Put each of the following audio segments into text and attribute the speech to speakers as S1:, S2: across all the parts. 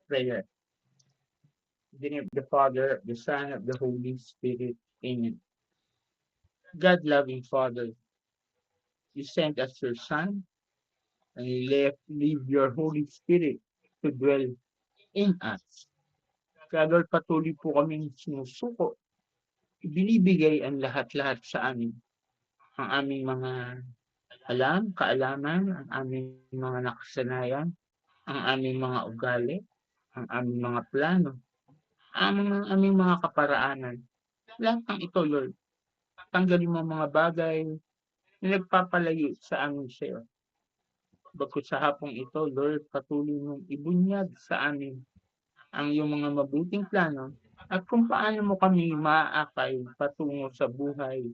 S1: prayer. In the name of the Father, the Son, of the Holy Spirit. Amen. God-loving Father, you sent us your Son, and you leave your Holy Spirit to dwell in us. Kaya Lord, patuloy po kaming sinusuko, binibigay ang lahat-lahat sa amin. Ang aming mga kaalaman, ang aming mga nakasanayan, ang aming mga ugali, ang aming mga plano, aming mga kaparaanan. Lahat ng ito, Lord, tanggalin mo ang mga bagay na nagpapalayo sa amin sa'yo. Bagkus sa hapong ito, Lord, patuloy mong ibunyag sa amin ang iyong mga mabuting plano at kung paano mo kami maaakay patungo sa buhay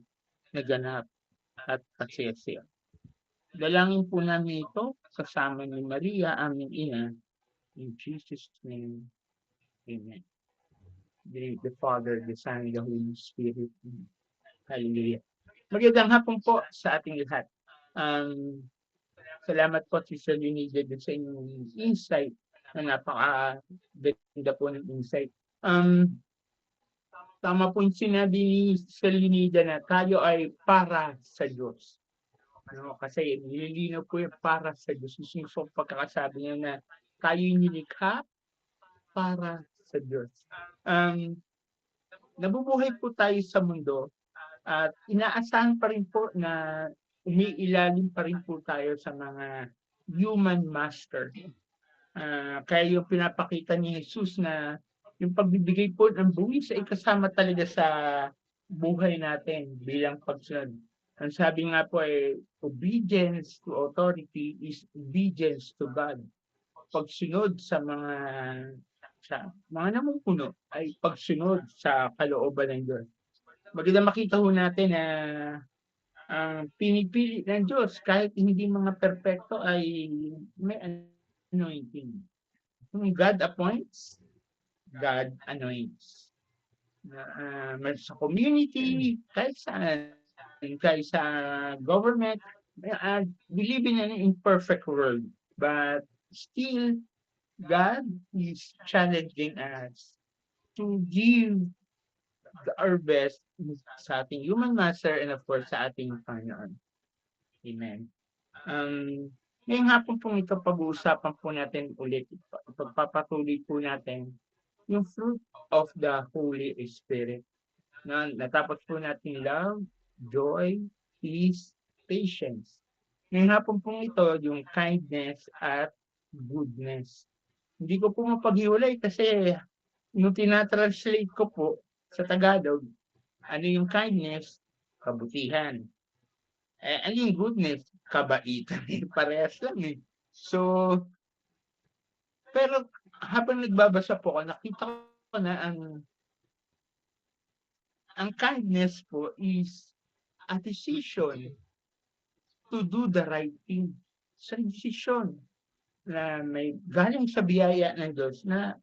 S1: na ganap at kasiyasiya. Dalangin po namin ito kasama ni Maria, aming ina, in Jesus' name. Amen. In the name of the Father, the Son, and the Holy Spirit. Hallelujah. Magandang hapon po sa ating lahat. Salamat po, Sister Lunida, sa inyong insight na napaka-ganda po ng insight. Tama po yung sinabi ni Sister Lunida na tayo ay para sa Diyos. Kasi nililinaw po yung para sa Diyos. Yung pagkakasabi niya na tayo yung nilikha para sa Diyos. Nabubuhay po tayo sa mundo at inaasahan pa rin po na umiilalim pa rin po tayo sa mga human master. Kaya yung pinapakita ni Jesus na yung pagbibigay po ng buwis ay kasama talaga sa buhay natin bilang pagsunod. Ang sabi nga po ay obedience to authority is obedience to God. Pagsunod sa mga namumuno ay pagsunod sa kalooban ng Diyos. Maganda makita ho natin na ang pinipili ng Diyos kahit hindi mga perpekto ay may anointing. Kung God appoints, God anoints. Sa community, kahit sa government, we live in an imperfect world. But still, God is challenging us to give our best sa ating human master and of course sa ating Panginoon. Amen. Ngayong hapon pong ito, pag-uusapan po natin ulit, pagpapatuloy po natin yung fruit of the Holy Spirit. Natapos po natin love, joy, peace, patience. Ngayong hapon pong ito, yung kindness at goodness. Hindi ko po mapaghiwalay kasi yung tinatranslate ko po sa Tagalog, ano yung kindness? Kabutihan. Ano yung goodness? Kabaitan. Parehas lang eh. So, pero habang nagbabasa po ako, nakita ko na ang kindness po is a decision to do the right thing. Sa decision na may galing sa biyaya ng Diyos na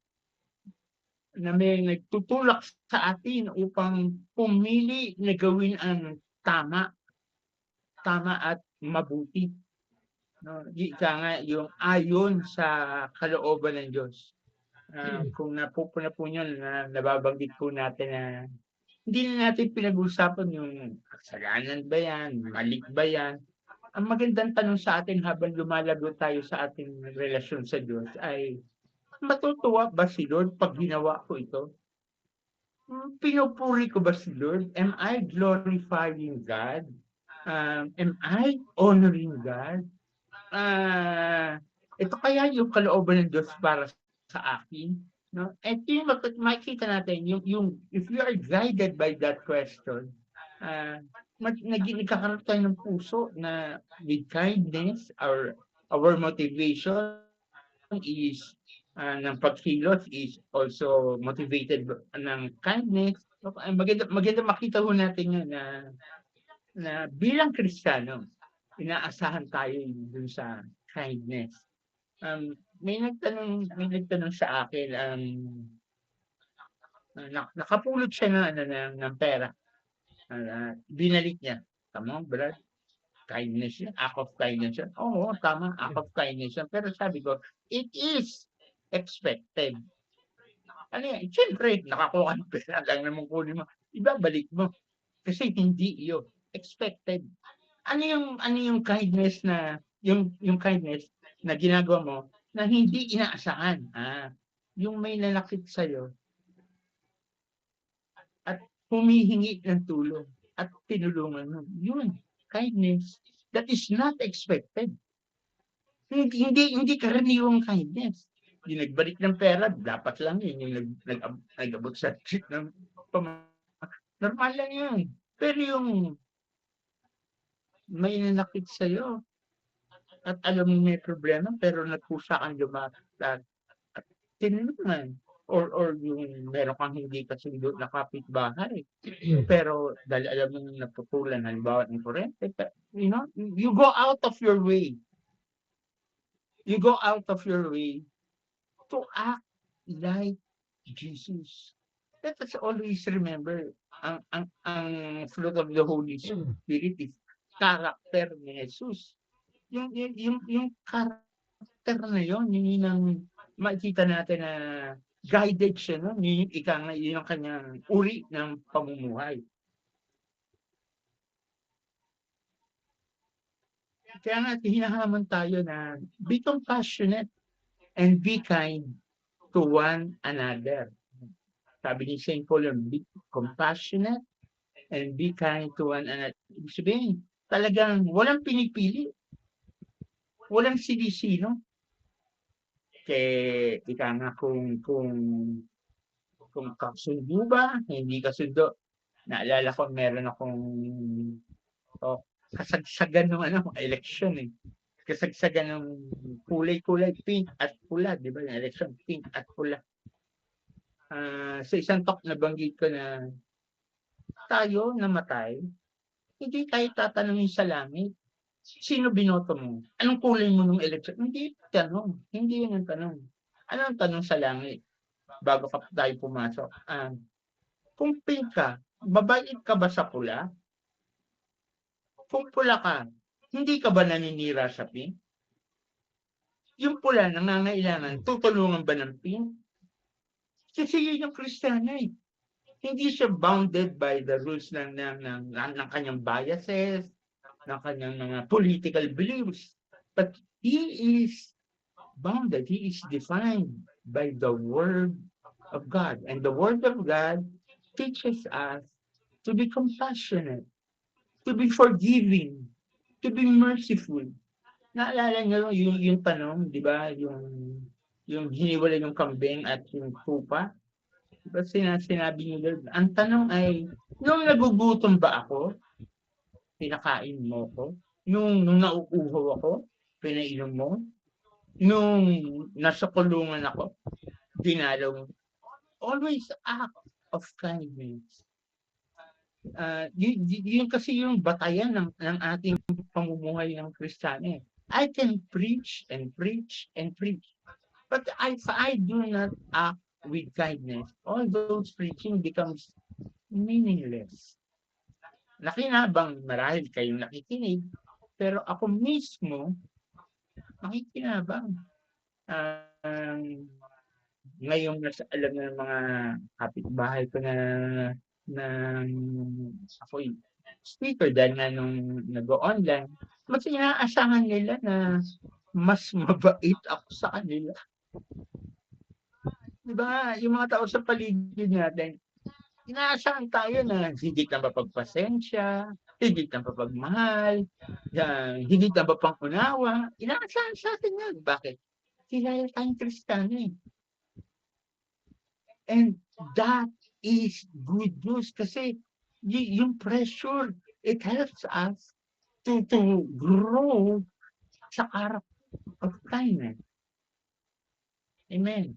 S1: may nagtutulak sa atin upang pumili na gawin ang tama at mabuti. Ika nga yung ayon sa kalooban ng Diyos. Kung napupuna po nyo na nababanggit po natin na hindi na natin pinag-usapan yung kasalanan ba yan, mali ba yan. Ang magandang tanong sa atin habang lumalago tayo sa ating relasyon sa Diyos ay, matutuwa ba si Lord pag ginawa ko ito? Pinupuri ko ba si Lord? Am I glorifying God? Am I honoring God? Ito kaya yung kalooban ng Diyos para sa akin? No? And yung makikita natin, yung if you are guided by that question, nagkakaroon tayo ng puso na with kindness, our motivation is ng pagkilos is also motivated ng kindness. Maganda makita ho natin yun na bilang Kristiyano, inaasahan tayo dun sa kindness. May nagtanong sa akin, nakapulot siya ng pera. Binalik niya. Tama, Brad? Kindness yan. Act of kindness yan. Oo, tama. Act of kindness yan. Pero sabi ko, it is expected. Ano yan, siyempre nakakuha ng pera lang naman kunin mo, ibabalik mo. Kasi hindi yun expected. Ano yung kindness na yung kindness na ginagawa mo na hindi inaasahan? Yung may lalapit sa'yo at humihingi ng tulong at tinulungan mo. Yun, kindness that is not expected. Hindi karaniwang kindness. Yung nagbalik ng pera, dapat lang yun. Yung nag-abot sa check ng normal lang yun. Pero yung may nanakit sa'yo at alam mo may problema pero nagkusa kang lumapit at tinulungan. Or yung meron kang hindi kasundo na kapitbahay. Pero dahil alam mo naputulan halimbawa ng kuryente, you go out of your way. You go out of your way to act like Jesus. Let us always remember ang fruit of the Holy Spirit is character ni Jesus. Yung character na yun ang makikita natin na guided siya, no? Yun yung kanyang uri ng pamumuhay. Kaya nga hinahamon tayo na be compassionate and be kind to one another. Sabi ni St. Paul, be compassionate and be kind to one another. Ibig sabihin, talagang walang pinipili. Walang sinisino. Ika nga kung kasundo ba, hindi kasundo. Naalala ko, meron akong kasagsagan ng election eh. Kasagsagan ng kulay-kulay, pink at pula, di ba? Yung election, pink at pula. Sa isang talk nabanggit ko na tayo namatay, hindi tayo tatanungin sa langit. Sino binoto mo? Anong kulay mo nung election? Hindi tanong. Hindi yun ang tanong. Ano ang tanong sa langit? Bago tayo pumasok. Kung pink ka, babait ka ba sa pula? Kung pula ka, hindi ka ba naninira sa pink? Yung pula, nangangailangan, tutulungan ba ng pink? Kasi yun yung Kristiyano eh. Hindi siya bounded by the rules ng kanyang biases, ng kanyang mga political beliefs. But he is bounded, he is defined by the Word of God. And the Word of God teaches us to be compassionate, to be forgiving, to be merciful. Naalala niyo yung tanong, di ba? Yung hiniwalay yung kambing at yung tupa. Diba sinabi ni Lord, ang tanong ay, nung nagugutom ba ako, pinakain mo ko? Nung nauuhaw ako, pinainom mo? Nung nasa kulungan ako, dinalaw mo? Always act of kindness. Yun kasi yung batayan ng ating pamumuhay ng Kristiyano. I can preach and preach and preach. But if I do not act with kindness, all those preaching becomes meaningless. Nakinabang marahil kayong nakikinig, pero ako mismo makikinabang. Ngayong nasa alam ng mga kapitbahay ko na ako'y speaker dahil nga nung nag-o-online, mas inaasahan nila na mas mabait ako sa kanila. Diba? Yung mga tao sa paligid natin, inaasahan tayo na higit na mapagpasensya, higit na mapagmahal, higit na mapangunawa. Inaasahan sa atin yun. Bakit? Kilala tayong Kristiyano eh. And that is good news kasi yung pressure, it helps us to grow sa character of kindness. Amen.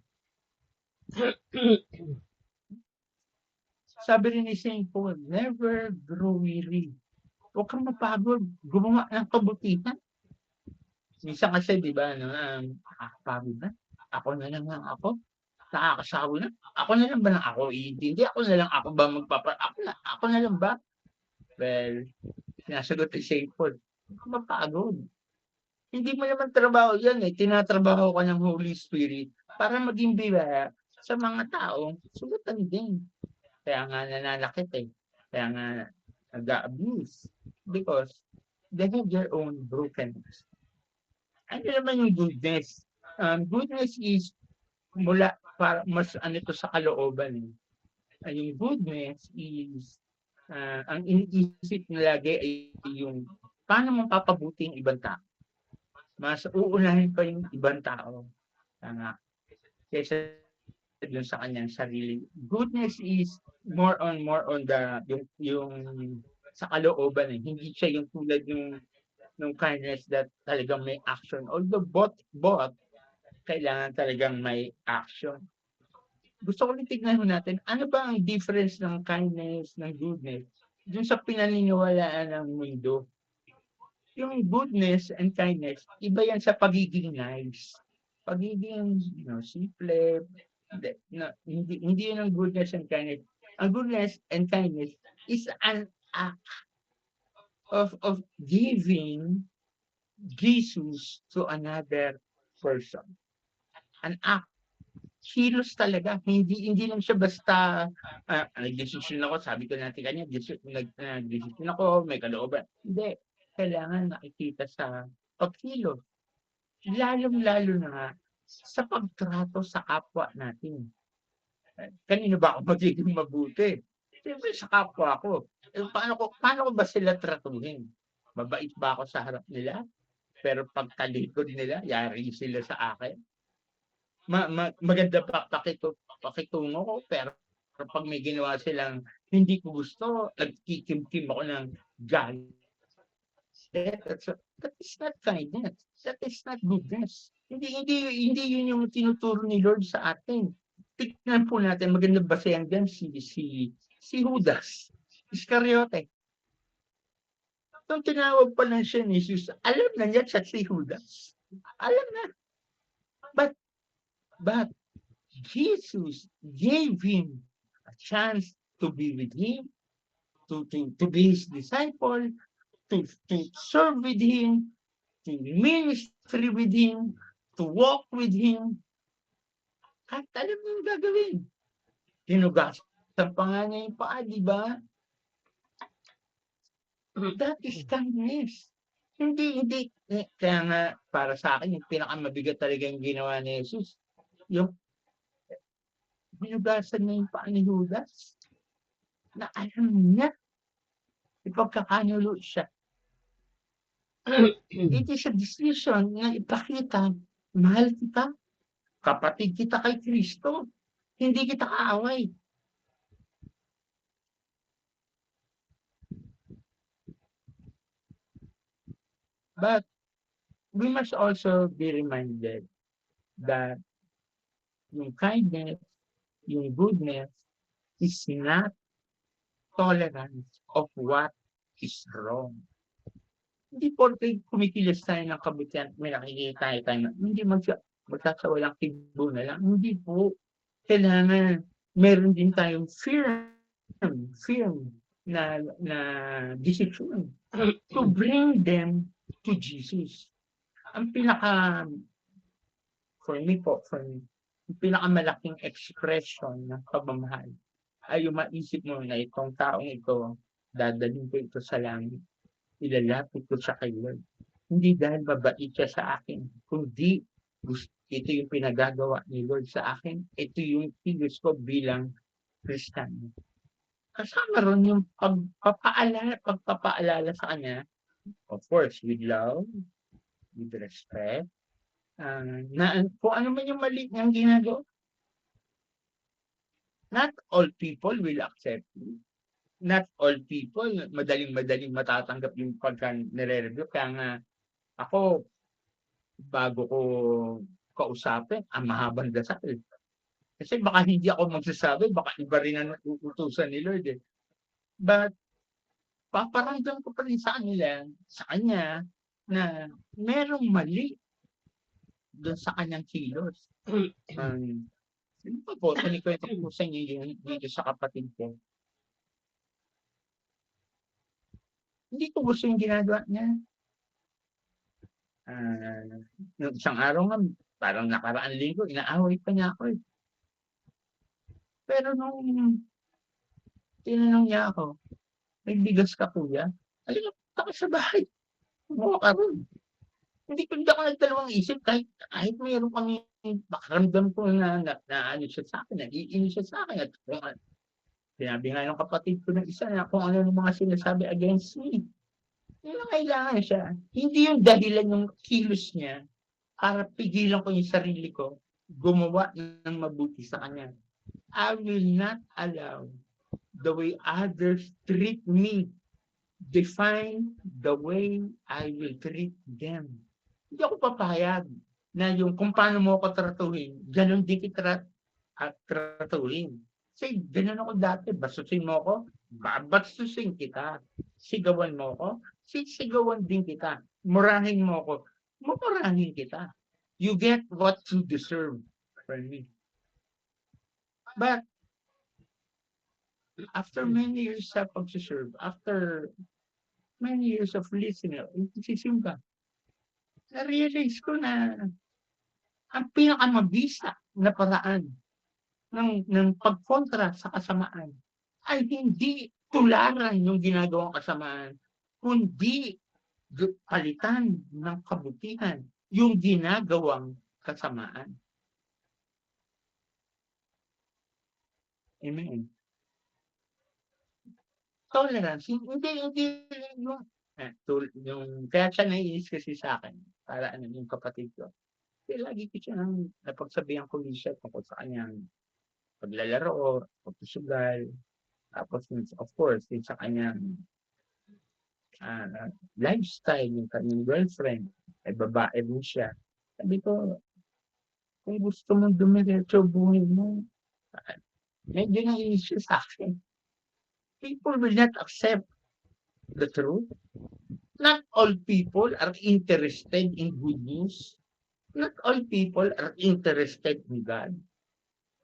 S1: Sabi rin ni St. Paul, never grow weary. Huwag kang mapagod. Gumawa ng kabutihan. Minsan kasi, di ba, nakakapagod na. Ako na lang ako. Nakakasawa na. Ako na lang ba ng ako iintindi? Ako na lang ako ba ako na lang ba? Well, sinasagot ni St. Paul, mapagod. Hindi mo naman trabaho yan eh. Tinatrabaho ka ng Holy Spirit para maging biyaya sa mga taong sugatan din. Kaya nga nananakit eh. Kaya nga nag-a-abuse because they have their own brokenness. Ano naman yung goodness? Goodness is mula para mas ano ito sa kalooban eh. Yung goodness is ang iniisip na lagi ay yung paano mo papabuti yung ibang tao. Mas uunahin pa yung ibang tao kaysa dun sa kanyang sarili. Goodness is more on the yung sa kalooban eh. Hindi siya yung tulad yung kindness that talagang may action. Although both kailangan talagang may action. Gusto ko rin tignan natin, ano ba ang difference ng kindness, ng goodness, dun sa pinaniniwalaan ng mundo? Yung goodness and kindness, iba yan sa pagiging nice. Pagiging simple, hindi yun ang goodness and kindness. Ang goodness and kindness is an act of giving Jesus to another person. An act. Kilos talaga. Hindi lang siya basta nag-decision ako, sabi ko natin kanya, nag-decision ako, may kalooban. Hindi. Kailangan nakikita sa pagkilos. Lalong-lalo na nga sa pagtrato sa kapwa natin. Kanino ba ako magiging mabuti? Siyempre sa kapwa ko. Paano ko ba sila tratuhin? Mabait ba ako sa harap nila? Pero pag talikod nila, yari sila sa akin. Maganda pa pakitungo ko, pero pag may ginawa silang hindi ko gusto, nagkikimkim ako ng galit. That is not kindness. That is not goodness. Hindi yun yung tinuturo ni Lord sa atin. Tignan po natin, magandang basehan dyan si Judas Iscariote. Nung tinawag pa lang siya ni Jesus, alam na niya siya si Judas. Alam na. But Jesus gave him a chance to be with him, to be his disciple, to serve with him, to ministry with him, to walk with him. At alam mo yung gagawin. Tinugasan pa nga niya yung paa, di ba? That is kindness. Hindi. Kaya nga, para sa akin, yung pinakamabigat talaga yung ginawa ni Jesus, yung binugasan niya yung paa ni Judas, na alam niya, ipagkakanulo siya. It is a decision na ipakita, mahal kita, kapatid kita kay Kristo, hindi kita kaaway. But we must also be reminded that yung kindness, yung goodness is not tolerance of what is wrong. Hindi porke kumikilos tayo ng kabutihan, may nakikita tayo, hindi magsasawalang kibo na lang. Hindi po. Kailangan meron din tayong firm na decision to bring them to Jesus. Ang for me, yung pinakamalaking expression ng pagmamahal ay yung maisip mo na itong taong ito, dadalhin ko ito sa langit. Ilalapit ko siya kay Lord. Hindi dahil mabait siya sa akin, kundi ito yung pinagagawa ni Lord sa akin. Ito yung kilos ko bilang Kristiyano. Kasama ron yung pagpapaalala sa kanya, of course, with love, with respect, na kung ano man yung mali niyang ginagawa. Not all people will accept you. Not all people madaling matatanggap yung pagka nire-review. Kaya nga ako, bago ko kausapin, ang mahabang dasal. Kasi baka hindi ako magsasabi, baka iba rin ang utusan ni Lord eh. But paparamdam ko pa rin sa kanya, na merong mali doon sa kanyang kilos. Ano pa po, kinikwento ko sa inyo yung dito sa kapatid ko. Hindi ko gusto yung ginagawa niya. Nung isang araw nga, parang nakaraang linggo inaaway pa niya ako, eh. Pero nung tinanong niya ako, "May bigas ka kuya?" Halika punta ka sa bahay, kumuha ka ro'n. Hindi ako nagdalawang isip kahit meron kaming pakiramdam ko na naano siya sa'kin, naiinis siya sa'kin at kung sinabi nga ng kapatid ko ng isa na kung ano yung mga sinasabi against me. Kinakailangan siya. Hindi yung dahilan yung kilos niya para pigilan ko yung sarili ko gumawa ng mabuti sa kanya. I will not allow the way others treat me define the way I will treat them. Hindi ako papayag na yung kung paano mo ako tratuhin, ganun din kita tratuhin. Kasi ganun ako dati, bastusin mo ako, babastusin kita. Sigawan mo ako, sisigawan din kita. Murahin mo ako, mumurahin kita. You get what you deserve from me. But after many years sa pagsiserve, after many years of listening, nagsisimba, na-realize ko na ang pinakamabisa na paraan ng pagkontra sa kasamaan ay hindi tularan yung ginagawang kasamaan, kundi palitan ng kabutihan yung ginagawang kasamaan. Amen. Tolerance, hindi yung kaya siya naiinis kasi sa akin para ano yung kapatid ko. Kasi lagi ko siyang napagsabihan ko minsan tungkol sa kanyang paglalaro, pagsusugal, tapos of course din sa kanyang lifestyle, yung kanyang girlfriend, ay babae din siya. Sabi ko, kung gusto mong dumiretso buhay mo, medyo naiinis siya sa akin. People will not accept the truth. Not all people are interested in good news. Not all people are interested in God.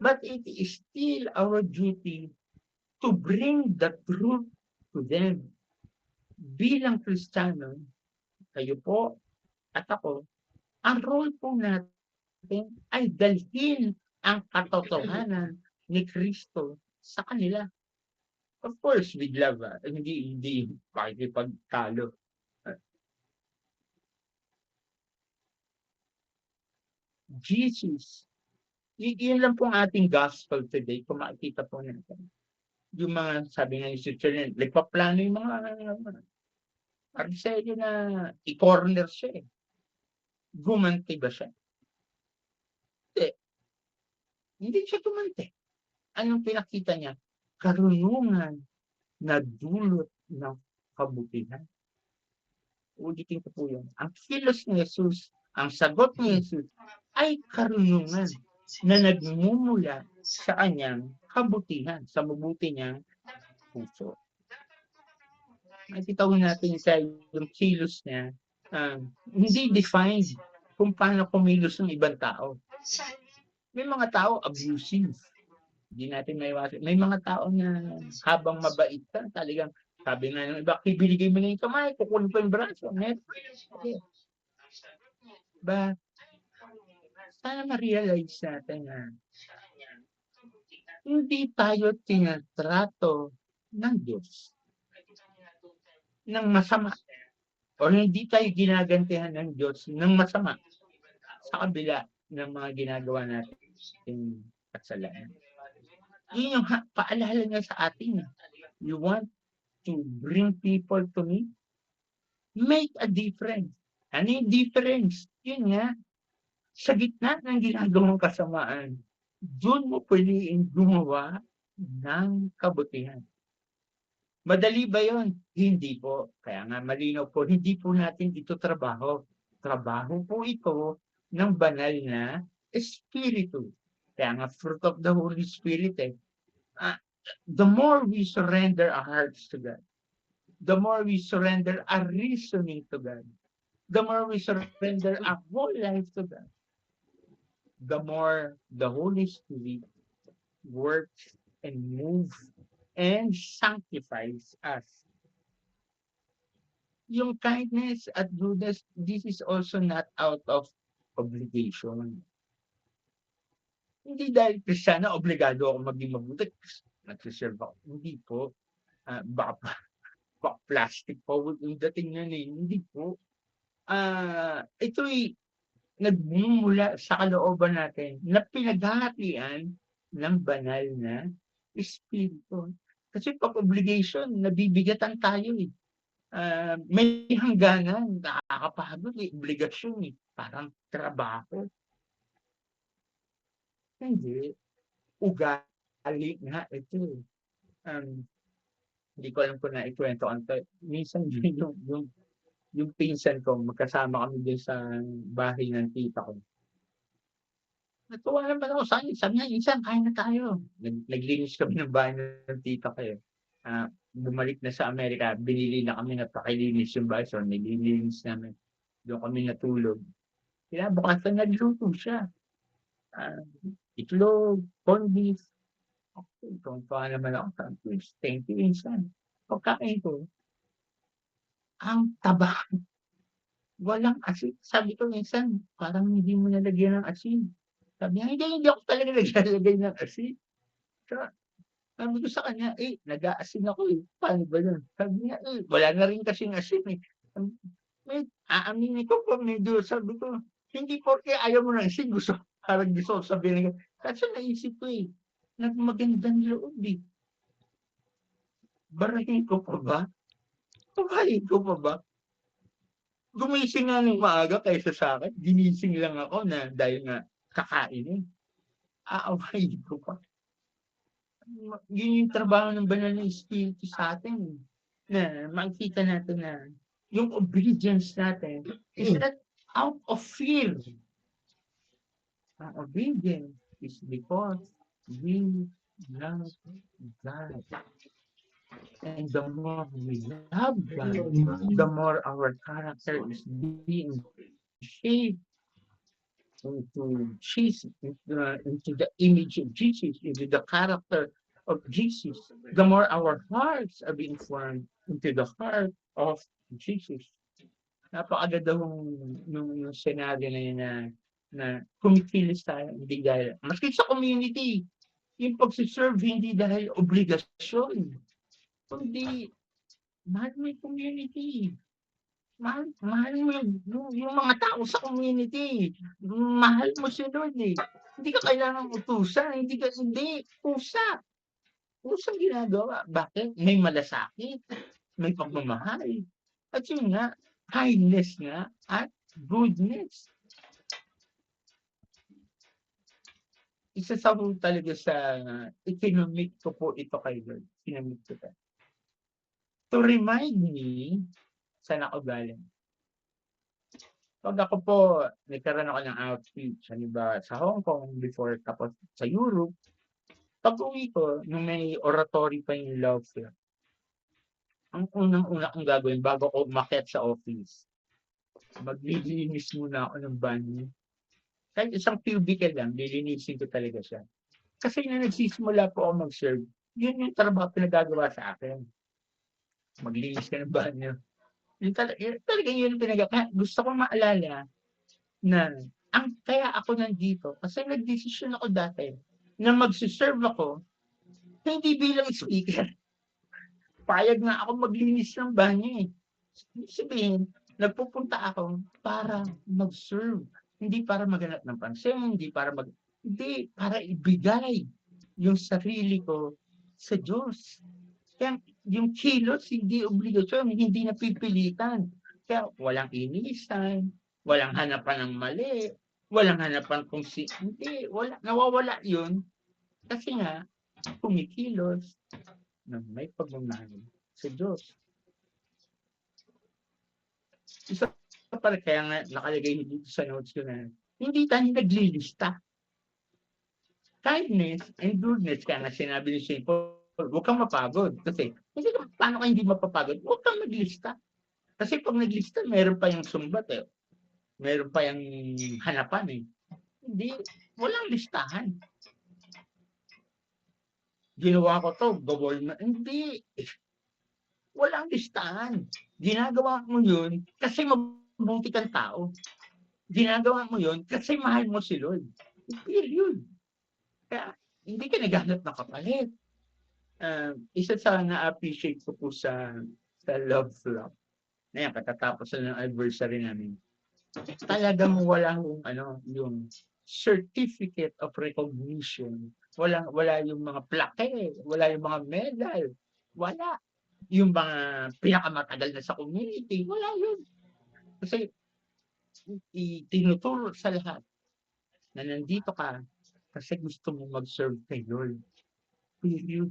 S1: But it is still our duty to bring the truth to them. Bilang Kristiyano, kayo po at ako, ang role po natin ay dalhin ang katotohanan ni Kristo sa kanila. Of course, with love, hindi pakikipagtalo. Jesus, yun lang pong ating gospel today, kung makikita po natin. Yung mga, sabi nga ni Sister Len, nagpaplano yung mga Ariselio na i-corner siya eh. Gumanti ba siya? Hindi. Hindi siya gumanti. Anong pinakita niya? Karunungan na dulot ng kabutihan. Ulitin ko po yun. Ang kilos ni Jesus, ang sagot ni Jesus, ay karunungan na nagmumula sa kanyang kabutihan, sa mabuti niyang puso. Makikita ko natin sa yung kilos niya, hindi defined kung paano kumilos ng ibang tao. May mga tao abusive. Hindi natin maiwasan. May mga tao na habang mabait ka, talagang sabi nga ng iba, ibinigay mo na yung kamay, kukunin pa yung braso. Okay. But, sana ma-realize natin na hindi tayo tinatrato ng Diyos ng masama o hindi tayo ginagantihan ng Diyos ng masama sa kabila ng mga ginagawa natin kasalanan. Yun yung paalala niya sa atin. You want to bring people to me? Make a difference. Ano yung difference? Yun nga, sa gitna ng ginagawang kasamaan, doon mo pwedeng gumawa ng kabutihan. Madali ba yun? Hindi po. Kaya nga malinaw po, hindi po natin ito trabaho. Trabaho po ito ng banal na espiritu. Kaya nga fruit of the Holy Spirit eh. The more we surrender our hearts to God, the more we surrender our reasoning to God, the more we surrender our whole life to God, the more the Holy Spirit works and moves and sanctifies us. Yung kindness at goodness, this is also not out of obligation. Hindi dahil Kristiyano obligado akong maging mabuti, nagse-serve ako. Hindi po. Baka plastic forward yung dating nun, eh, hindi po. Ito'y nagmumula sa kalooban natin na pinaghahatian ng banal na espiritu. Kasi 'pag obligation nabibigatan tayo, eh. May hangganan, nakakapagod, eh, obligasyon, eh, parang trabaho. Hindi, ugali nga ito, eh. Hindi ko alam kung naikwento ko 'to, minsan din yung pinsan ko magkasama kami dun sa bahay ng tita ko. Natuwa naman ako sa kanya, sabi niya, "Insan kain na tayo." Naglinis kami ng bahay ng tita ko, eh. Bumalik na sa Amerika, binili na kami na pakilinis yung bahay, so nililinis namin. Dun kami natulog. Kinabukasan nagluto siya, ah, itlog, corned beef. Okey, tuwang-tuwa naman ako, sabi ko, "Thank you, insan." Pagkain ko, ang taba, walang asin. Sabi ko, "Minsan parang hindi mo nalagyan ng asin." Sabi niya, hindi ako talaga naglalagay ng asin." Tsaka sabi ko sa kanya, nag-aasin ako, eh, paano ba yun? Sabi niya, wala na rin kasing asin, eh. Sabi ko, aaminin ko po medyo sabi ko, hindi porke ayaw mo ng asin parang gusto ko sabihin, kaso naisip ko, magandang loob, eh. Barahin ko pa ba? Buhayin ko pa ba? Gumising nga ng maaga kaysa sa'kin, ginising lang ako na dahil nga kakain, aawayin ko pa. Yun yung trabaho ng banal na espiritu sa'tin, na makikita natin na yung obedience natin is not out of fear. Ang obedience is because we love God. And the more we love God, the more our character is being shaped into Jesus, into the image of Jesus, into the character of Jesus. The more our hearts are being formed into the heart of Jesus. Napakaganda nung senaryo na yun na kumikilos tayo, hindi dahil maski sa community, yung pagse-serve hindi dahil obligasyon, kundi mahal mo yung community, mahal mo yung mga tao sa community, mahal mo si Lord, eh. Hindi ka kailangang utusan, hindi, kusang ginagawa. Bakit? May malasakit, may pagmamahal, at yun nga, kindness nga at goodness. Isa sa talaga sa ikinumit ko po ito kay Lord, kinumit ko to. To remind me saan ako galing. 'Pag ako po nagkaroon ako ng outreach, halimbawa sa Hong Kong before, tapos sa Europe, pag-uwi ko nung may oratory pa yung love fair, ang unang-una kong gagawin bago ako umakyat sa office, maglilinis muna ako ng banyo. Kahit isang cubicle lang, lilinisin ko talaga siya. Kasi nung nagsisimula po ako mag-serve, yun yung trabaho pinagagawa sa akin. Maglinis ka ng banyo. Yun talaga yun gusto kong maalala na ang kaya ako nandito kasi nagdesisyon ako dati na magse-serve ako hindi bilang speaker. Payag nga ako maglinis ng banyo, eh. Ibig sabihin, nagpupunta ako para mag-serve, hindi para maghanap ng pansin, hindi para ibigay yung sarili ko sa Diyos. Kaya yung kilos hindi obligasyon, hindi napipilitan. Kaya walang inisan, walang hanapan ng mali, walang hanapan kung hindi, nawawala yun. Kasi nga, kumikilos na may pagmamahal sa Diyos. Isa pa rin, kaya nga nakalagay dito sa notes ko na hindi tayo naglilista. Kindness and goodness, kaya nga sinabi ni St. Paul, huwag kang mapagod. Kasi, paano ka hindi mapapagod? Huwag kang maglista. Kasi pag naglista, meron pa yung sumbat, eh. Meron pa yung hanapan, eh. Hindi, walang listahan. Ginawa ko to, gawin na. Hindi. Walang listahan. Ginagawa mo yun kasi mabuti kang tao. Ginagawa mo yun kasi mahal mo si Lord. Period. Kaya hindi ka naghahanap ng kapalit. Isa sa na-appreciate ko po sa Love Flop, ayan katatapos na ng anniversary namin, talagang wala yung certificate of recognition, wala yung mga plaque, wala yung mga medal, wala. Yung mga pinakamatagal na sa community, wala yun. Kasi itinuturo sa lahat na nandito ka kasi gusto mo mag-serve kay Lord. Period.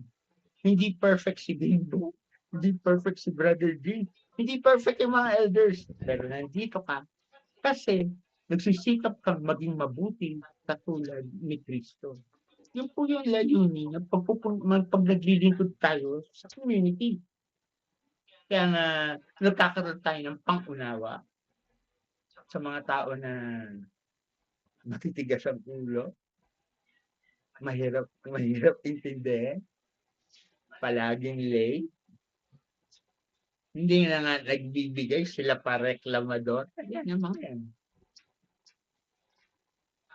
S1: Hindi perfect si Bimbo, hindi perfect si Brother G, hindi perfect yung mga elders, pero nandito ka kasi nagsisikap kang maging mabuti katulad ni Kristo. Yun po yung layunin na pag naglilingkod tayo sa community. Kaya nga nagkakaroon tayo ng pangunawa sa mga tao na matitigas ang ulo, mahirap intindihin, palaging late, hindi na nga nagbibigay, sila pa reklamador. Yan yung mga yan.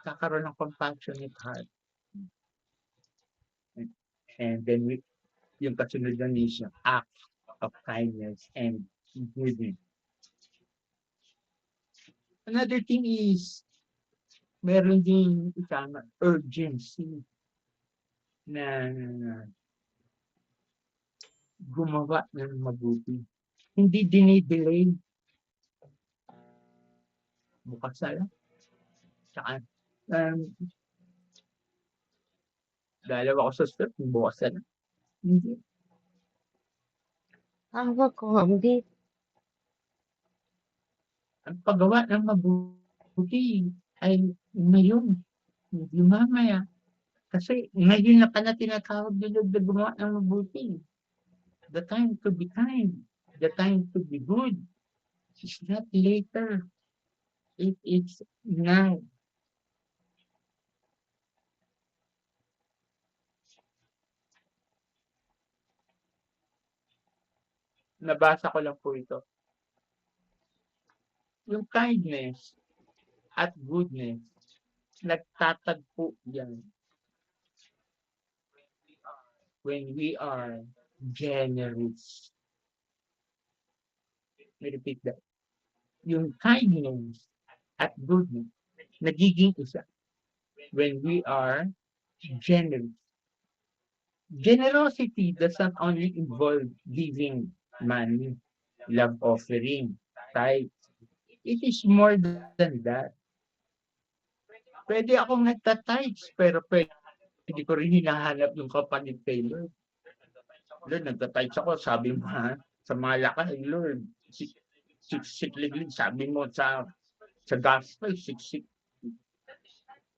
S1: Kakaroon ng compassionate heart. And then yung kasunod na mission, act of kindness and giving. Another thing is, meron din urgency na gumawa ng mabuti. Hindi dinidelay. Bukas na lang. Tsaka, dalaw ako sa step, bukas na lang. Hindi.
S2: Hindi.
S1: Ang paggawa ng mabuti ay ngayon, hindi mamaya. Kasi ngayon na ka na tinatawag nila na gumawa ng mabuti. The time to be kind, the time to be good, is not later. It's now. Nabasa ko lang po ito. Yung kindness at goodness, nagtatagpo yan when we are generous. Let me repeat that. Yung kindness at goodness, nagiging isa when we are generous. Generosity doesn't only involve giving money, love offering, tithe. It is more than that. Pwede akong nagtatides, pero pwede ko rin hinahanap yung kapalit kay Lord. Lord, nagtatides ako, sabi mo sa mga lakay, Lord, sikliglig, sabi mo sa gospel, siksik.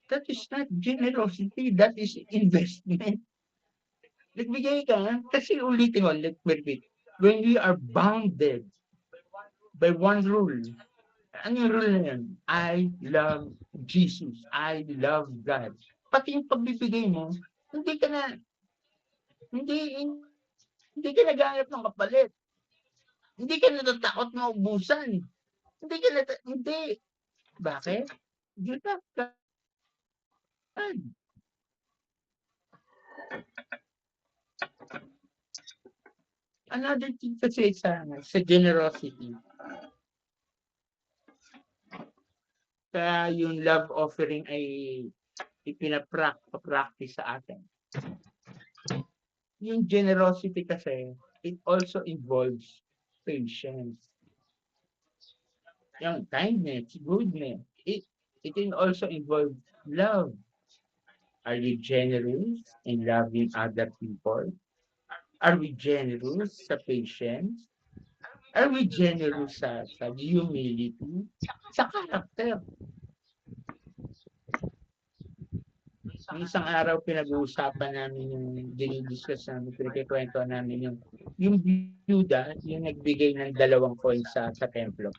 S1: That is not generosity, that is investment. Nagbigay ka, kasi ulitin ko, let me repeat. When we are bounded by one rule, ano yung rule na yan? I love Jesus. I love God. Pati yung pagbibigay mo, hindi ka naghahanap ng kapalit. Hindi ka natatakot maubusan. Hindi. Bakit? You love God. Another thing kasi sa generosity, kaya yung love offering ay ipinapractice sa atin. Yung generosity kasi, it also involves patience. Yung kindness, goodness, it can also involve love. Are you generous in loving other people? Are we generous sa patience? Are we generous sa humility? Sa character? Ang isang araw pinag-uusapan namin yung dinidiscuss namin, pinagkikwento namin yung byuda, yung nagbigay ng 2 coins sa templo.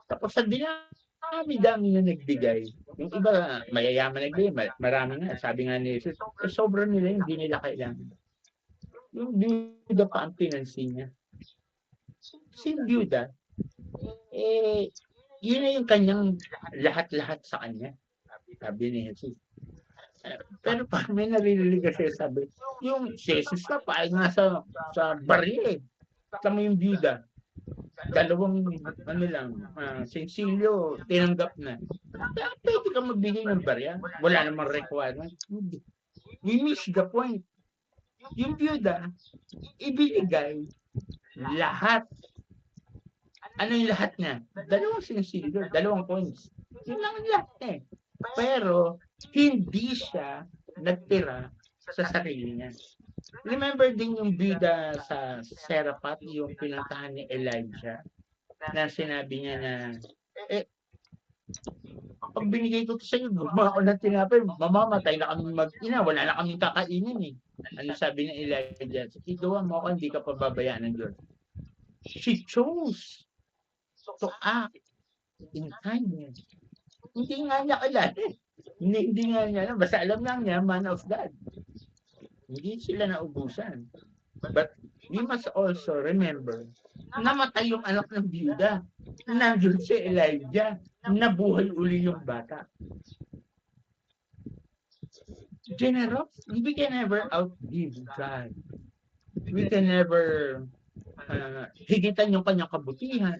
S1: Tapos sa dami na nagbigay. Yung iba, mayayaman nagbigay, marami nga. Sabi nga ni Jesus, sobra nila, hindi nila kailangan. Yung byuda pa ang pinansin niya. Si byuda, yun na yung kanyang lahat-lahat sa kanya. Sabi ni Jesus. Pero pag may naririnig kasi sabi, yung si Jesus nga paayag nga sa baril, eh. Alam mo yung byuda, dalawang ano lang, sensilyo tinanggap na. Kaya puwede kang magbigay ng barya, wala namang requirement. Hindi. We miss the point. Yung byuda, ibinigay lahat. Ano yung lahat niya? Dalawang sensilyo, dalawang coins. Yun lang ang lahat eh. Pero hindi siya nagtira sa sarili niya. Remember din yung bida sa Seraphat, yung pinuntahan ni Elijah, na sinabi niya na, eh, pag binigay ko to sa'yo, gumawa ko ng tinapay, mamamatay na kami mag-ina, wala na kaming kakainin eh. Ano sabi ni Elijah? Igawa mo ako, hindi ka pababayaan ng Diyos. She chose to act in kindness. Hindi nga niya kilala. Hindi nga niya, basta alam lang niya, man of God. Hindi sila naubusan. But we must also remember, namatay yung anak ng byuda. Nandun si Elijah. Nabuhay uli yung bata. Generous, we can never outgive God. We can never higitan yung kanyang kabutihan.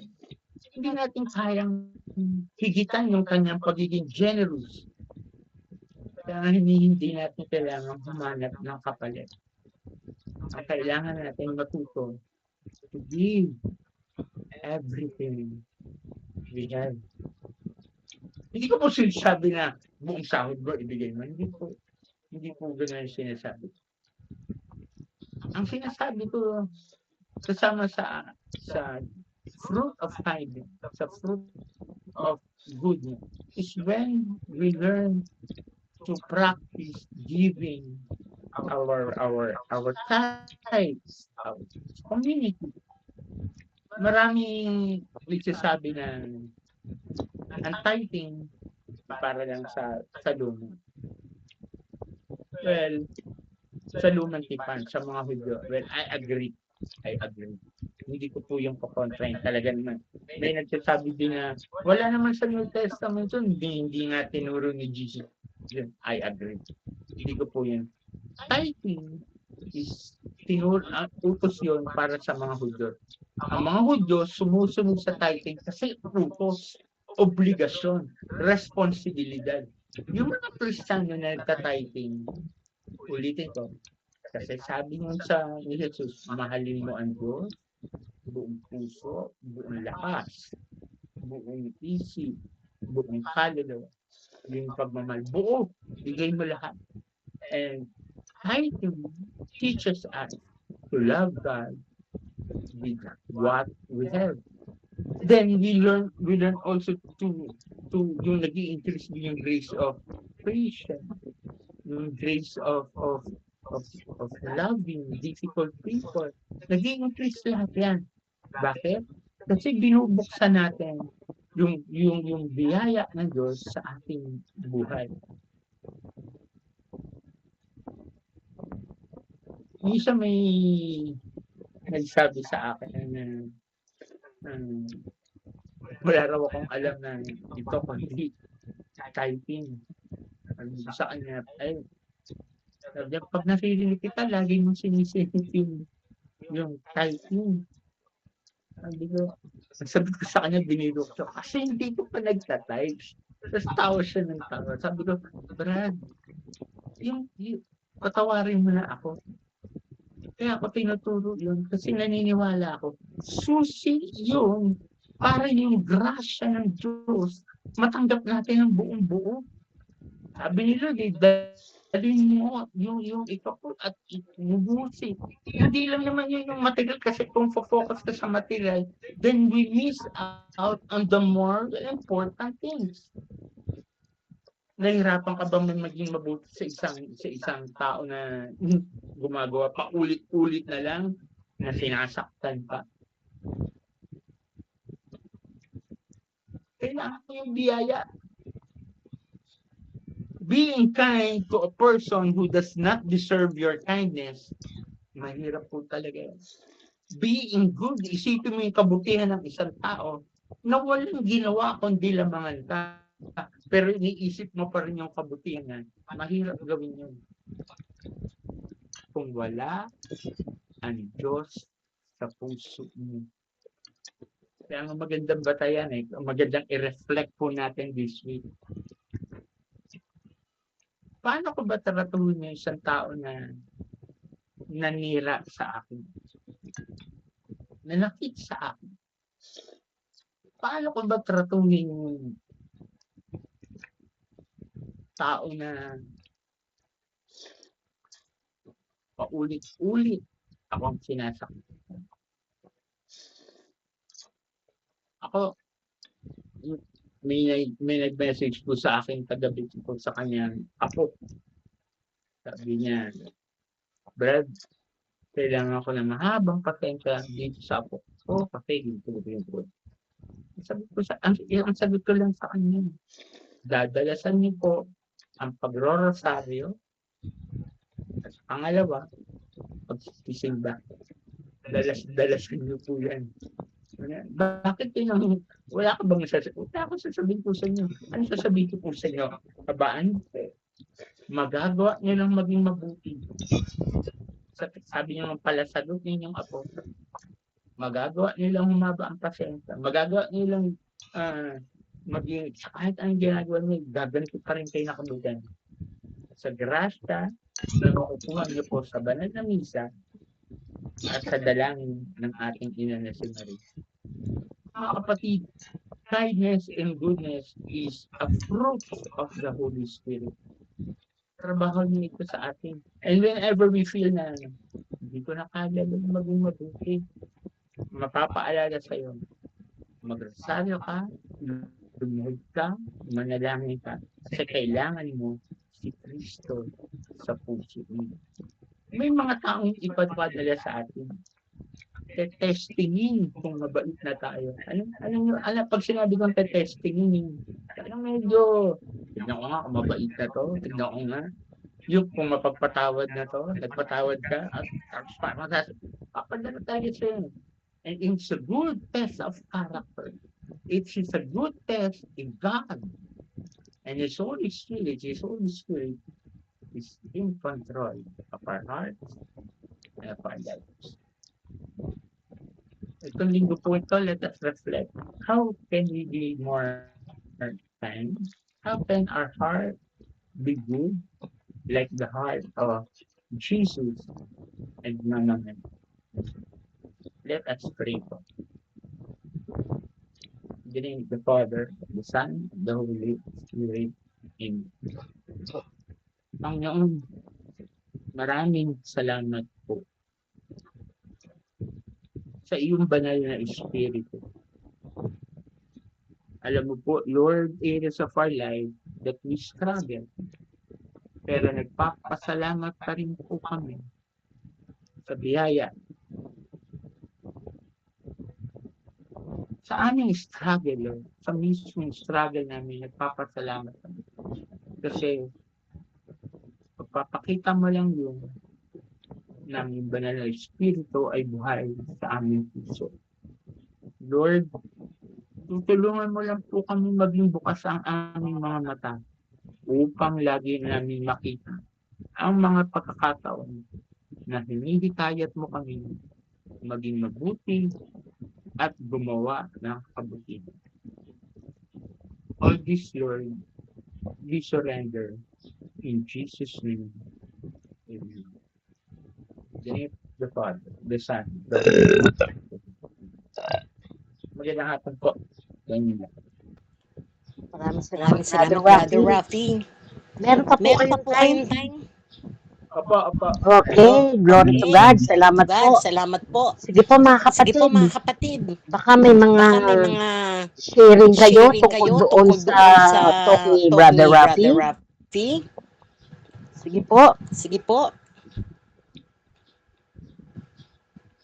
S1: Hindi natin kayang higitan yung kanyang pagiging generous. Kaya hindi natin kailangan humanap ng kapalit. Ang kailangan natin matuto to give everything we have. Hindi ko po sinasabi na buong sahod mo ibigay mo. Hindi po ganun yung sinasabi. Ang sinasabi ko kasama sa fruit of kindness, sa fruit of goodness, is when we learn to practice giving our tithes, our community. Maraming nagsasabi na ang tithing para lang sa luma. Well, sa lumang tipan, sa mga Hudyo, well, I agree. Hindi ko po yung kakontrain. Talaga naman. May nagsasabi din na wala naman sa New Testament yun. Hindi nga tinuro ni Jesus. I agree. Hindi ko po yun. Tithing is utos yun para sa mga Hudyo. Ang mga Hudyo sumusunod sa tithing kasi utos, obligasyon, responsibilidad. Yung mga Kristiyano na nagta-tithing, ulitin ko, kasi sabi mo ni Jesus, mahalin mo ang Diyos, buong puso, buong lakas, buong isip, buong kaluluwa, yung pagmamahal, buo, bigay mo lahat. And tithing teaches us to love God with what we have. Then we learn also to yung nag-i-increase din yung grace of patience, yung grace of loving difficult people. Nag-i-increase lahat yan. Bakit? Kasi binubuksan natin yung biyaya ng Diyos sa ating buhay. Minsan may nagsabi sa akin na wala raw akong alam na ito kundi typing. Sa kanya, ay, pag naririnig kita, lagi mong sinisingit yung typing. Sabi ko sa kanya, binilok ko. Kasi hindi ko pa nagta-type. Tapos tawa siya ng tawa. Sabi ko, Brad, yung patawarin mo na ako. Kaya ako tinuturo yun kasi naniniwala ako. Susi yun para yung grasya ng Diyos matanggap natin ang buong buo. Sabi nila, dalhin mo yung ipapul at ibubusin. Hindi lang naman yun yung material kasi kung focus ka sa material, then we miss out on the more important things. Nahihirapan ka bang maging mabuti sa isang tao na gumagawa pa ulit-ulit na lang na sinasaktan pa? Kailangan mo yung biyaya. Being kind to a person who does not deserve your kindness, mahirap po talaga yan. Being good, isipin mo yung kabutihan ng isang tao na walang ginawa kundi lamangan ka. pero iniisip mo pa rin yung kabutihan, mahirap gawin yun. Kung wala ang Diyos sa puso mo. Kaya ang magandang batayan magandang i-reflect po natin this week. Paano ko ba tratuhin yung isang tao na nanira sa akin? Nanakit sa akin? Paano ko ba tratuhin yung tao na paulit-ulit akong sinasaktan? Ako, may nag-message po sa akin kagabi ko sa kanyang apo. Sabi niya, Brad, kailangan ko ng mahabang pasensya dito sa apo ko kasi ginto ko. Ang sagot ko lang sa kanya, dadalasan niyo po ang pagrorosaryo at pangalawa, pagsisimba. Dalasan niyo po yan. Bakit yun wala ka bang sasabihin? Wala akong sasabihin po sa inyo. Ano sasabihin ko po sa inyo? Kabaan, magagawa niyo lang maging mabuti. Sabi niyo pala sagot ninyong apo, magagawa niyo lang humaba ang pasensya. Magagawa niyo lang maging, kahit anong ginagawa niyo, gaganito pa rin kayo nakabutan. Sa grasya na makukuha niyo po sa banal na misa at sa dalangin ng ating ina na si Maria. Mga kapatid, kindness and goodness is a fruit of the Holy Spirit. Trabaho niyo ito sa atin. And whenever we feel na hindi ko na kaya maging mabuti, mapapaalala sa iyo, magrosaryo ka, lumuhod ka, manalangin ka, kasi kailangan mo si Kristo sa puso mo. May mga taong ipadpadala sa atin. Testingin kung mabait na tayo. Pag sinabi kong testingin, medyo, tignan ko nga kung mabait na to, tignan ko nga, yung kung mapagpatawad na to, nagpatawad ka, at papadala tayo sa'yo. And it's a good test of character. It is a good test in God. And His Holy Spirit is in control of our hearts and of our lives. Itong linggo po ito, let us reflect. How can we be more kind? How can our heart be good like the heart of Jesus and Mama Mary? Let us pray po. In the name of the Father, the Son, the Holy Spirit. Amen. Panginoon, maraming salamat po sa iyong banal na Espiritu. Alam mo po, Lord, areas of our life that we struggle. Pero nagpapasalamat pa rin po kami sa biyaya. Sa aming struggle, Lord, sa mismong struggle namin, nagpapasalamat kami. Kasi, pagpapakita mo lang yung ng banal na Espiritu ay buhay sa aming puso. Lord, tutulungan mo lang po kami maging bukas ang aming mga mata upang lagi namin makita ang mga pagkakataon na hinihikayat mo kami maging mabuti at gumawa ng kabutihan. All this, Lord, we surrender in Jesus' name. Amen. The name of the Father, the Son, the Holy Spirit. Magandang hapon po. Ganyan lang.
S2: Maraming
S3: Maraming
S2: salamat,
S3: salamat,
S2: Brother
S3: Brother
S2: Rafi.
S3: Rafi.
S2: Meron pa po
S3: Meron pa
S2: kayong
S3: po
S2: time.
S3: kayong time?
S1: Opo.
S2: Okay, glory to God. Salamat po.
S3: Salamat po.
S2: Sige po mga
S3: Sige po mga
S2: kapatid.
S3: kapatid.
S2: Baka may mga sharing kayo tungkol doon sa talk ni Brother Rafi. Sige po.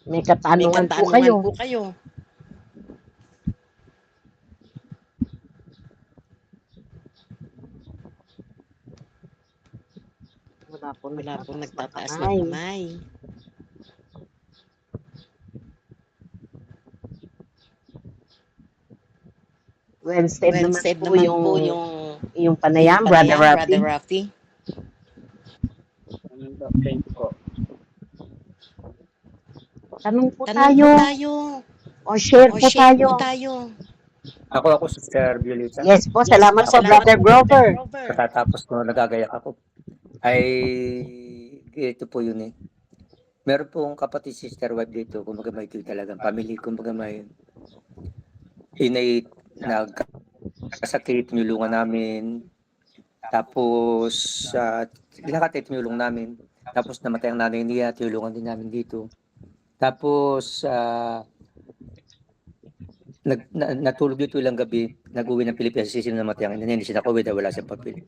S2: May katanungan po kayo. Wala po nagtataas ng kamay. Wednesday naman po
S3: yung
S2: yung panayam, Brother Rafi.
S3: Rafi.
S1: Thank you po.
S2: Tanong po
S3: Tanong
S2: tayo.
S3: po tayo.
S2: O share po tayo.
S4: Ako, Sister Violeta.
S2: Yes po, salamat po, Brother Grover.
S4: Katatapos ko, nagagayak ako. Ay, ito po yun eh. Meron pong kapatid sister wife dito, kumbaga may talagang family, kumbaga may nagkasakit, nilungan namin. Tapos, lahat ay tinulong namin. Tapos namatay ang nanay niya, tinulungan din namin dito. Tapos, natulog dito ilang gabi, nag-uwi ng Pilipinas, sino namatay ang ina, hindi siya nakauwi dahil wala siyang papel.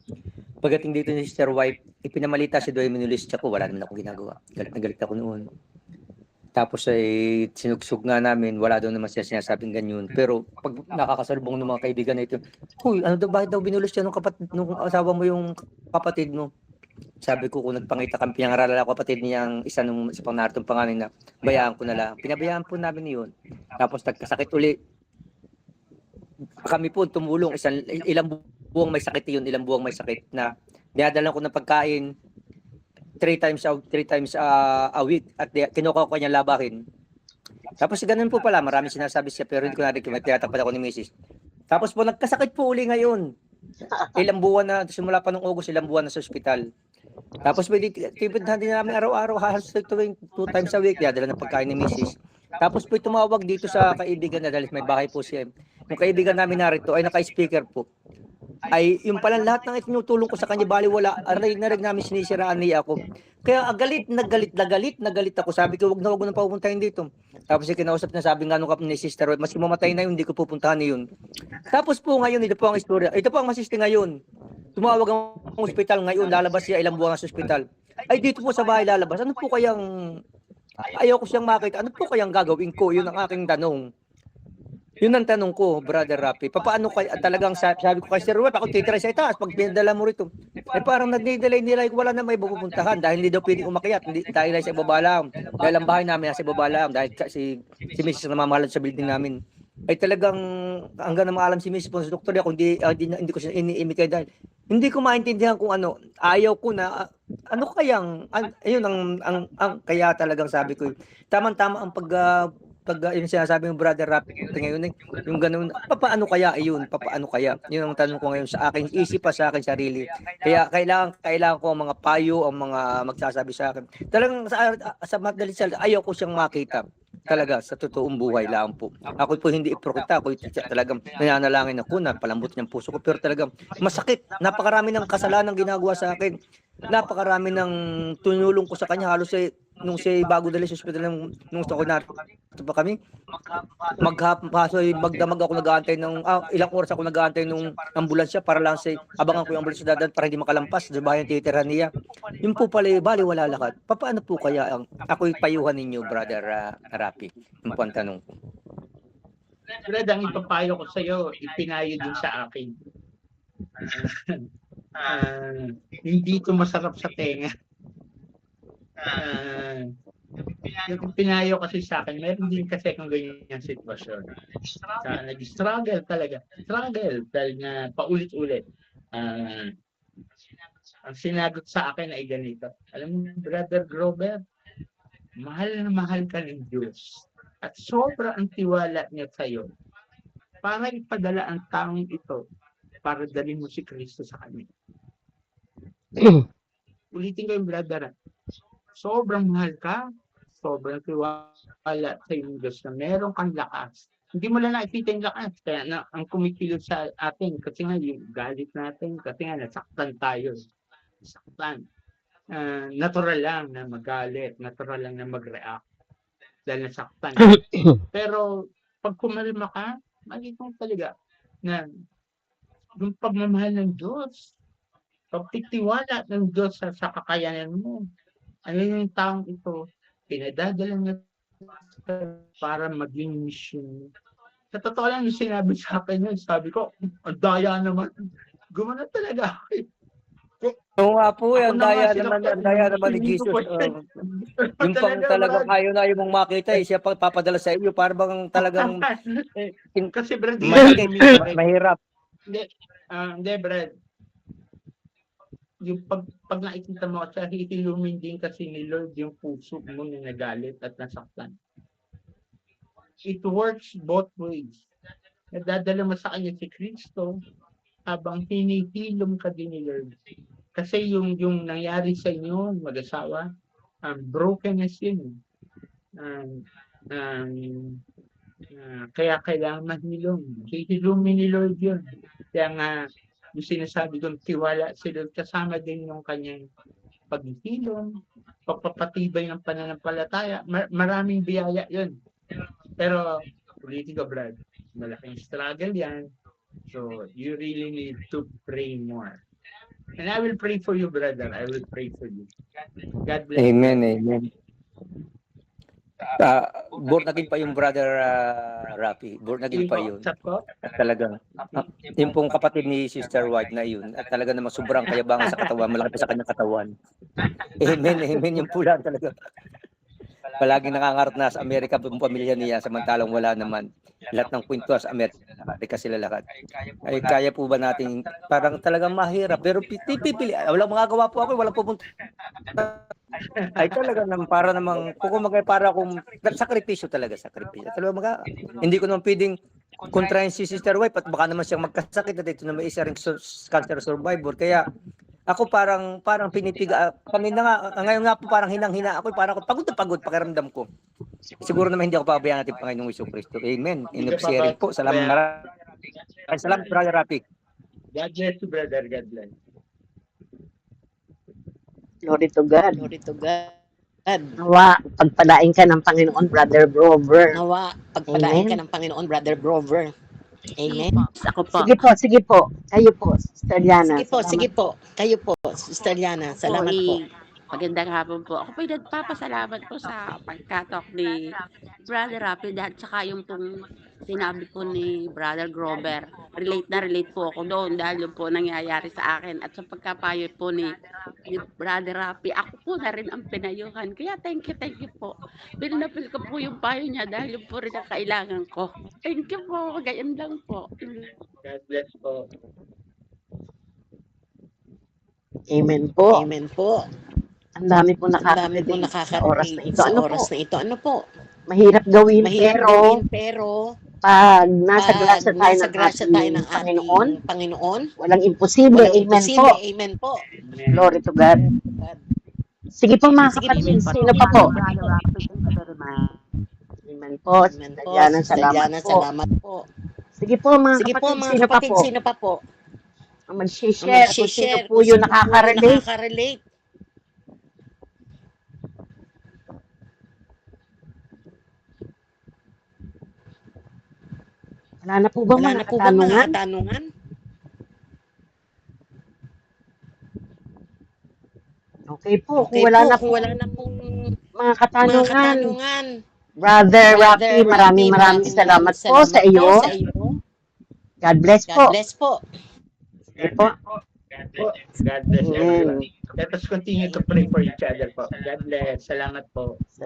S4: Pagdating dito ni Sister Wife, ipinamalita si Doy Minulis ko, wala naman akong ginagawa. Galit na galit ako noon. Tapos ay sinugsug nga namin, wala daw naman siya sinasabing ganyan. Pero pag nakakasalubong ng mga kaibigan na ito, huy, ano daw, bakit daw binulis siya nung asawa mo yung kapatid mo? Sabi ko, kung nagpangita kami, pinangaralan ako kapatid niyang isa nung sa pangartong pangalan na bayaan ko na lang. Pinabayaan po namin yun. Tapos nagkasakit uli. Kami po tumulong, ilang buwang may sakit yun, ilang buwang may sakit na dinadala ko ng pagkain 3 times a week at kinukuha ko niya labahin. Tapos ganun po pala, marami sinasabi siya pero hindi ko narinig, may tinatapat ako ni Mrs. Tapos po nagkasakit po uli ngayon. Ilang buwan na, simula pa nung August, ilang buwan na sa ospital. Tapos pwede, tibidhan din namin araw-araw, halos 2 times a week, dinadala ng pagkain ni Mrs. Tapos po tumawag dito sa kaibigan na dahil may bahay po siya. Yung kaibigan namin narito ay naka-speaker po. Ay yung pala lahat ng itinutulong ko sa kanya bali wala, narinig namin sinisiraan niya ako. Kaya galit ako. Sabi ko wag na nang pupuntahin dito. Tapos kinausap na sabi nga nung ni Sister Roy, mas mamatay na yun, hindi ko pupuntahan yun. Tapos po ngayon, ito po ang istorya. Ito po ang masiste ngayon. Tumawag ang ospital ngayon, lalabas siya ilang buwan sa ospital. Ay dito po sa bahay lalabas. Ano po kayang ayaw ko siyang makita. Ano po kayang gagawin ko? Yun ang aking tanong. Yun ang tanong ko, Brother Rafi. Paano kaya talagang sabi ko kay Sir Ruel, ako titira sa itaas pag pinadala mo rito. Eh parang nagdidelay nila, wala na may pupuntahan dahil hindi daw pwedeng umakyat, dahil sa ibaba lang. Dahil ang bahay namin nasa ibaba lang, dahil si Mrs. namamahalad sa building namin. Ay talagang hanggang na maalam si Mrs. po sa doktor niya, kung hindi ko siya iniimik dahil hindi ko maintindihan kung ano, ayaw ko na ano kayang ayun ang kaya talagang sabi ko, tama-tama ang yung sinasabi ng Brother Rafi ngayon, yung ganun, paano kaya yun? Paano kaya? Yun ang tanong ko ngayon sa akin, isip pa sa akin sarili. Kaya kailangan ko ang mga payo, ang mga magsasabi sa akin. Talagang sa madalit salita, ayaw ko siyang makita. Talaga, sa totoong buhay lang po. Ako po hindi iprokita, ako talagang nananalangin ako na palambot niyang puso ko, pero talagang masakit. Napakarami ng kasalanan ginagawa sa akin. Napakarami ng tunulong ko sa kanya, halos nung siya bago dali sa hospital nung ako narito pa kami, magdamag ako nag-aantay ng ilang oras ako nag-aantay nung ambulansya para lang abangan ko yung ambulansya dadan para hindi makalampas sa bahay ng titirahan niya. Yung po pala bali wala lakad. Paano po kaya ako'y payuhan ninyo, Brother Rafi? Yung po ang tanong ko.
S1: Brad, ang ipapayo ko sa iyo, ipinayo din sa akin. Hindi ito masarap sa tenga. Yung pinayo kasi sa akin, meron din kasi kung ganyan sitwasyon. Nag-struggle talaga. Struggle dahil nga paulit-ulit. Ang sinagot sa akin ay ganito. Alam mo, Brother Grover, mahal na mahal ka ng Diyos. At sobra ang tiwala niya sa iyo para ipadala ang taong ito para dalhin mo si Kristo sa kanya. Ulitin ko yung brother. Sobrang mahal ka, sobrang tiwala sa iyong Diyos na meron kang lakas. Hindi mo lang nakikita yung lakas. Kaya ang kumikilot sa atin, kasi nga yung galit natin, kasi nga nasaktan tayo. Nasaktan. Natural lang na magalit, natural lang na mag-react. Dahil nasaktan. Pero pag kumalma ka, magiging talaga na yung pagmamahal ng Diyos, pagtitiwala ng Diyos sa kakayanan mo. Ano yung taong ito, pinadadala niya para maging mission. Sa totoo lang yung sinabi sa akin yun, sabi ko, ang daya naman. Gumana talaga ako.
S4: Oo nga po,
S1: Ako
S4: ang
S1: na nga
S4: daya
S1: sila
S4: naman,
S1: po,
S4: ang daya naman ni
S1: hindi ko
S4: Jesus.
S1: po yan.
S4: Yung pang
S1: Talaga,
S4: talagang
S1: Brad.
S4: ayaw na ayaw mong makita siya pang papadala sa iyo para bang talagang
S1: Kasi Brad,
S4: masakit, mahirap.
S1: hindi Brad. Yung pag nakikita mo siya, hihilumin din kasi ni Lord yung puso mo na nagalit at nasaktan. It works both ways. Nadadala mo sa kanya si Kristo habang hinihilom ka din ni Lord. Kasi yung nangyari sa inyo, mag-asawa, brokenness yun. Kaya kailangan mahilom. Hihilumin ni Lord yun. Kaya nga, yung sinasabi kong tiwala si Lord, kasama din yung kanyang paghihilom, pagpapatibay ng pananampalataya. Maraming biyaya yun. Pero, ulitin ko, Brad, malaking struggle yan. So, you really need to pray more. And I will pray for you, brother. I will pray for you. God bless.
S4: Amen, amen. Born again pa yung brother Rafi. Born again pa yun. At talagang, yung pong kapatid ni Sister White na yun, at talaga namang sobrang kayabangan sa katawan, malaki pa sa kanyang katawan. Amen, amen yung pula talaga. Palaging nangangarap na sa Amerika yung pamilya niya, samantalang wala naman. Lahat ng kwento sa Amerika sila lahat. Ay kaya po ba natin, parang talagang mahirap, pero pipili, walang magagawa po ako, walang pupunta. Ay talaga naman, para namang, kukumagay para akong, sakripisyo talaga, sakripisyo. Talaga hindi ko naman pwedeng kontrahin si Sister Wife at baka naman siyang magkasakit at ito na may isa ring cancer survivor. Kaya ako parang pinipiga, kanina nga, ngayon nga po parang hinang-hina ako, parang ako pagod na pagod pakiramdam ko. Siguro naman hindi ako pabayaan natin Panginoong Jesucristo. Amen. In of sharing po. Salamat. Salamat, Brother Rafi.
S1: God bless you, brother. God bless.
S2: Glory to God.
S3: Glory to God.
S2: Nawa, pagpalain ka ng Panginoon, Brother Grover.
S3: Nawa, pagpalain ka
S2: Amen.
S3: ng Panginoon, Brother Grover. Amen.
S5: Ako po.
S2: Sige po. Kayo po, Sister Liana.
S3: Sige po. Kayo po, Sister Liana. Salamat po.
S5: Magandang hapon po. Ako po'y nagpapasalamat po sa pagkatalk ni Brother Rafi at saka yung pong sinabi po ni Brother Grover. Relate po ako doon dahil yung po nangyayari sa akin. At sa pagkapayo po ni Brother Rafi, ako po na rin ang pinayuhan. Kaya thank you po. Feel na feel ko po yung payo niya dahil yung po rin ang kailangan ko. Thank you po. Ganyan lang po.
S1: God bless po.
S2: Amen po.
S3: Amen po.
S2: Ang dami po
S3: Ang dami po
S2: nakakarinig sa oras na
S3: nakakarinig
S2: ito.
S3: sa
S2: Ano
S3: oras
S2: po?
S3: na ito. Ano po?
S2: Mahirap gawin,
S3: Pero
S2: pag nasa grasya tayo
S3: nasa
S2: ng
S3: grasya tayo ng
S2: ating
S3: ating
S2: Panginoon,
S3: Panginoon,
S2: walang imposible.
S3: walang
S2: Amen
S3: imposible.
S2: po.
S3: Amen po.
S2: Glory to God. Sige po mga kapatid, sino pa po? Amen po.
S3: Amen
S2: Sister
S3: po.
S2: Liana,
S3: Sister
S2: salamat
S3: Liana,
S2: po.
S3: salamat po.
S2: Sige po mga
S3: Sige po
S2: kapatid,
S3: mga
S2: sino pa
S3: kapatid,
S2: po?
S3: sino pa po?
S2: Ang mag-share, kung sino po yung
S3: kung sino po yung
S2: nakaka-relate.
S3: nakaka-relate.
S2: Wala na po ba
S3: Wala
S2: mga
S3: na po ba mga
S2: katanungan?
S3: katanungan?
S2: Okay po,
S3: Okay
S2: kung wala
S3: po,
S2: na
S3: kung
S2: po
S3: wala na pong
S2: mga
S3: mga
S2: katanungan,
S3: katanungan.
S2: Brother Rafi, maraming salamat po sa iyo. God bless po.
S3: God bless po.
S2: Sige po.
S1: God bless everyone.
S2: Amen.
S1: Let us continue to pray for each other po. God bless. Salamat po.